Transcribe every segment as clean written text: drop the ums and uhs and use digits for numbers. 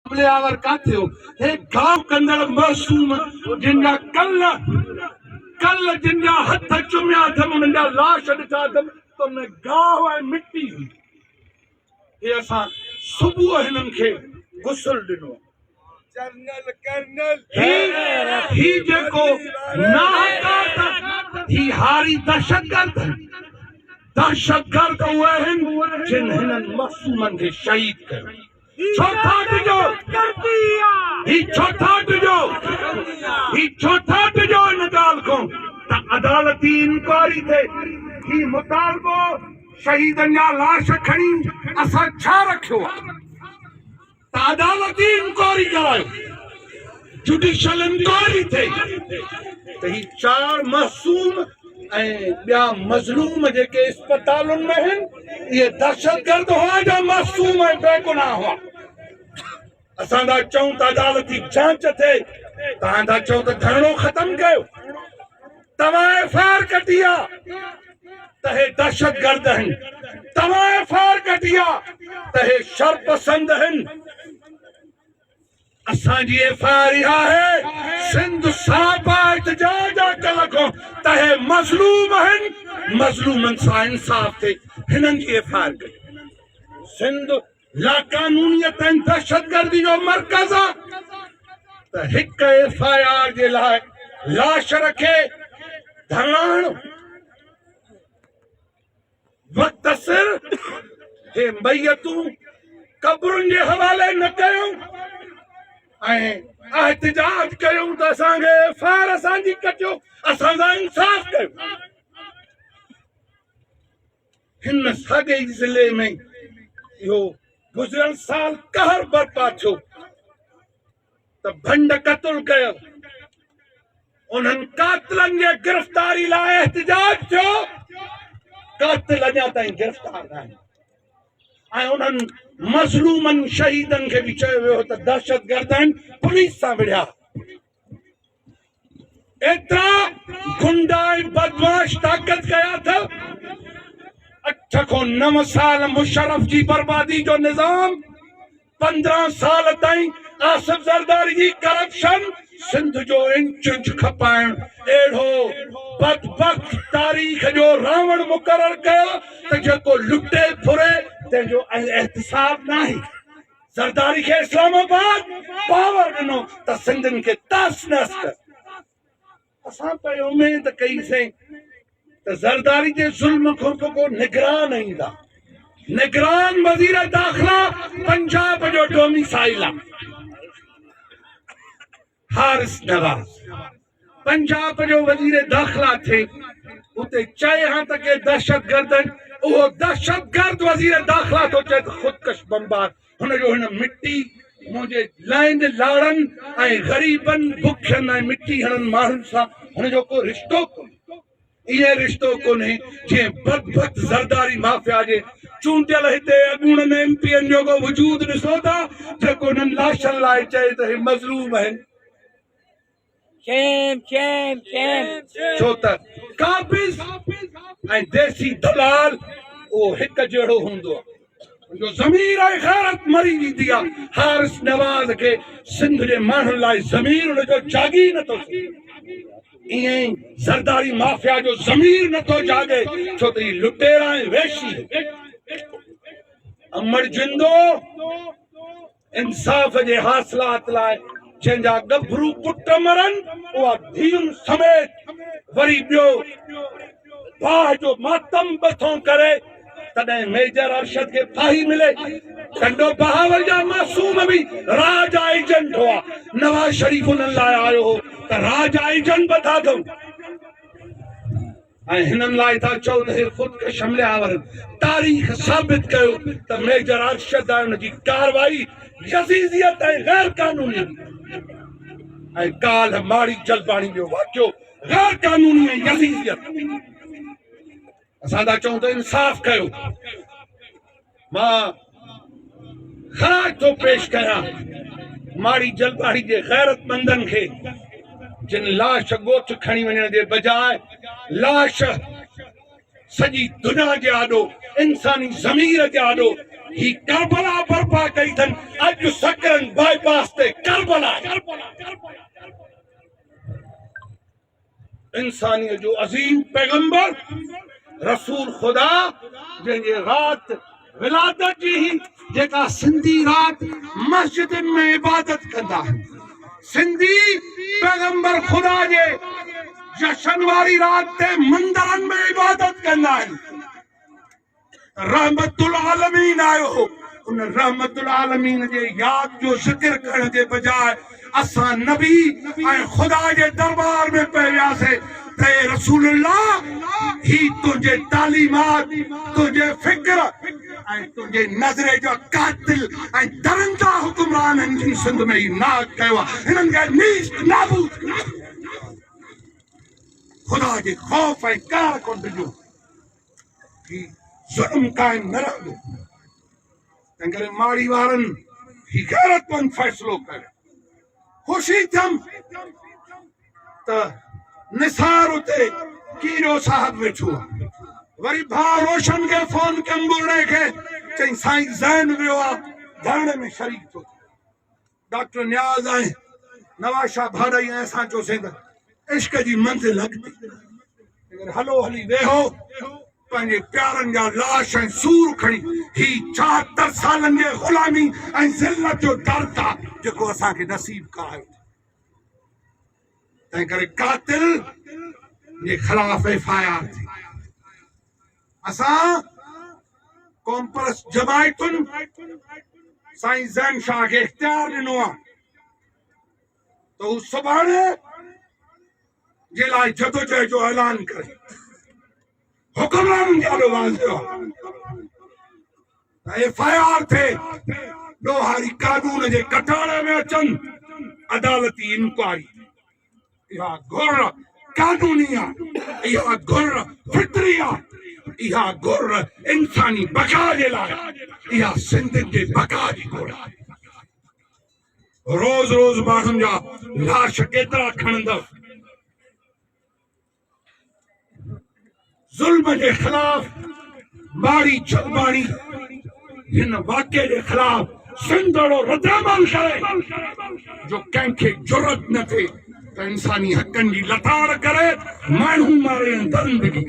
our का थियो हे गांव कंदड़ मासूम जिनजा कल जिनजा हथ चुमिया अथम उनजा लाश ॾिठा अथम त उन गांव ऐं मिट्टी हुई हे असां सुबुह हिननि खे गुसल ॾिनो जनरल कर्नल ही जेको नाहकार ही हारी दहशतगर्द उहे आहिनि जिन हिननि मासूमनि खे शहीद कयो चौथा ॾिजो इन ॻाल्हि खां त अदालती इंक्वायरी थिए ही मुतालबो शहीदनि जा लाश खणी असां छा रखियो आहे त अदालती इंक्वायरी करायो जुडिशियल इंक्वायरी थिए त ही 4 मासूम ऐं ॿिया मज़लूम जेके अस्पतालुनि में आहिनि इहे दहशतगर्द हुआ जा मासूम ऐं बेगुनाह हुआ असां था चऊं त अदालती जांच थिए तव्हां था चओ त धरणो ख़तम कयो तव्हां एफआईआर कटी आहे त हे दहशतगर्द आहिनि तव्हां एफआईआर कटी आहे त हे शरपसंद आहिनि असांजी एफआईआर इहा आहे सिंध साफ़ आहे एहतजाज आहे कल्ह खां त हे मज़लूम आहिनि मज़लूमनि सां इंसाफ़ थिए हिननि जी एफआईआर कई सिंध लाक़ानूनियत ऐं दहशतगर्दी जो मर्कज़ आहे त हिक एफआईआर जे लाइ लाश रखे धरण वक्त सिर हे मैयतूं क़ब्रुनि जे हवाले न कयूं ऐं एहतजाज कयूं त असांखे एफआईआर असांजी कटियो असां सां इंसाफ़ कयो हिन साॻे ज़िले में इहो गुज़िरियल साल कहर बर्पा थियो त भंड क़त्ल कयो उन्हनि कातिलनि जे गिरफ़्तारी लाइ एहतजाज थियो कातिल अञा ताईं गिरफ़्तार न आहिनि ऐं उन्हनि मज़लूमनि शहीदनि खे बि चयो वियो त दहशतगर्द आहिनि पुलिस सां विढ़िया एतिरा गुंडा ऐं बदमाश ताक़त कया अथव 8 खां 9 साल मुशर्रफ जी बर्बादी जो निज़ाम 15 साल ताईं आसिफ ज़रदारी जी करप्शन सिंध जो इंच खपाइण अहिड़ो बदबख्त तारीख़ जो रावण मुक़ररु कयो त जेको लुटे फुरे तंहिंजो एहतिसाब न आहे ज़रदारी खे इस्लामाबाद पावर ॾिनो त सिंधियुनि खे तस नस कर असां पे उमेद कईसीं त ज़रदारी जे ज़ुल्म खां को निगरान ईंदा निगरान वज़ीर दाख़िला पंजाब जो डोमिसाइल आहे हारिस नवाज़ पंजाब जो वज़ीर दाख़िला थे उते चए हां त के दहशतगर्द वो दहशतगर्द वज़ीर दाख़िला तो चए त ख़ुदकश बमबार हुनजो हिन मिट्टी मुंहिंजे लाइन लाड़नि ऐं ग़रीबनि बुखियनि ऐं मिट्टी हणनि माण्हुनि सां हुनजो को रिश्तो कोन्हे इहे रिश्तो कोन्हे जीअं बदबख्त ज़रदारी माफ़िया जे चूंडियल हिते अॻूणनि एमपीअनि जो को वजूद ॾिसो था जेको हिननि लाशनि लाइ चए त हे मज़लूम आहिनि छो त काबिज़ ऐं देसी दलाल उहो हिक जहिड़ो हूंदो आहे जो ज़मीर ऐं ग़ैरत मरी वेंदी आहे हारिस नवाज़ खे सिंध जे माण्हुनि लाइ ज़मीर हुनजो जागी नथो थिए ईअं ई ज़रदारी माफ़िया जो ज़मीर नथो जागे छो त ही लुटेरा ऐं वेशी अमड़ जिंदो इंसाफ़ जे हासिलात लाइ जंहिंजा गभरू पुट मरनि उहा धीउनि समेत वरी ॿियो भाउ जो मातम बथो करे तॾहिं मेजर अरशद खे फाही मिले कंडो बहावल जा मासूम बि राज एजेंट हुआ नवाज शरीफ उन्हनि लाइ आयो हो त राज एजेंट बता दो ऐं हिननि लाइ था चओ त हे ख़ुदकश हमलावर तारीख़ साबित कयो त मेजर अरशद ऐं हुनजी कार्रवाई यज़ीदियत ऐं गैर कानूनी ऐं काल माड़ी जलबाणी जो वाक़ियो गैर कानूनी ऐं यज़ीदियत असां था चऊं त इंसाफ़ कयो मां ख़राज थो पेश कयां माड़ी जलबाड़ी जे गैरतमंदनि खे जिन लाश ॻोठ खणी वञण जे बजाय लाश सॼी दुनिया जे आॾो इंसानी ज़मीर जे आॾो ही करबला बर्पा कई थन अज सकरन बाईपास ते करबला इंसानियत जो अजीम पैगंबर रसूल खुदा जंहिंजे रात विलादत जी ही जेका सिंधी रात मस्जिद में इबादत कंदा सिंधी पैगंबर खुदा जे जशन वारी रात ते मंदिरन में इबादत कंदा रहमतुल आलमीन आयो उन रहमतुल आलमीन जे याद जो जिक्र करण जे बजाय असां नबी ऐं खुदा जे दरबार में पे वियासे ते रसूलुल्लाह ही तुझे तालीमात तुझे फिक्र ऐं तुझे नजरे जो कातिल ऐं दरंदा हुक्मरान हिन सिंध में ही नाक कयो हिनन खे नीस्त नाबूद खुदा जे खौफ ऐं कार को डिजो ही जुल्म कायम न रहंदो तंहिं माड़ी वारनि ही गैरतमंद फ़ैसिलो करे खुशी थम त निसार उते कीरो साहब वेठो वरी भाउ रोशन के फोन कयमि बुढ़े के चई साईं ज़ैन वियो आहे धरणे में शरीक थो डॉक्टर न्याज़ ऐं नवाज़ शाह भाॾाई ऐं असां चयोसीं त इश्क जी मंज़िल अॻिते हलो हली वेहो पंहिंजे प्यारनि जा लाश ऐं सूर खणी ही 74 सालनि जे ग़ुलामी ऐं ज़िल्लत जो दर्द आहे जेको असांखे नसीब करायो तंहिं करे कातिल जे ख़िलाफ़ एफआईआर थी असां कॉम्प्रेस जमायतुनि साईं ज़ैन शाह खे इख़्तियार ॾिनो आहे त हू सुभाणे जे लाइ जदोजहद जो ऐलान करे हुक्मराननि ॾाढो वाज़ियो आहे एफआईआर थिए ॾोहारी कानून जे कटारे में अचनि अदालती इंक्वायरी इहा घुर कानूनी आहे इहा घुर फितरी आहे इहा घुर इंसानी बका जे लाइ इहा सिंधियुनि जे बका जी घुर आहे रोज़ रोज़ माण्हुनि जा लाश केतिरा खणंदव जुल्म के खिलाफ बाड़ी छबाड़ी हिन वाक़े के खिलाफ सिंधड़ो रद्दमल करे जो कंहिंखे जुरत न थे तो इंसानी हकन की लताड़ करे माण्हू मारे दरिंदगी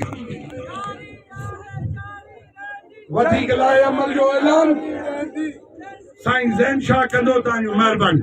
वधीक लाइ अमल जो ऐलान साईं ज़ैन शाह कंदो तव्हांजो महिरबानी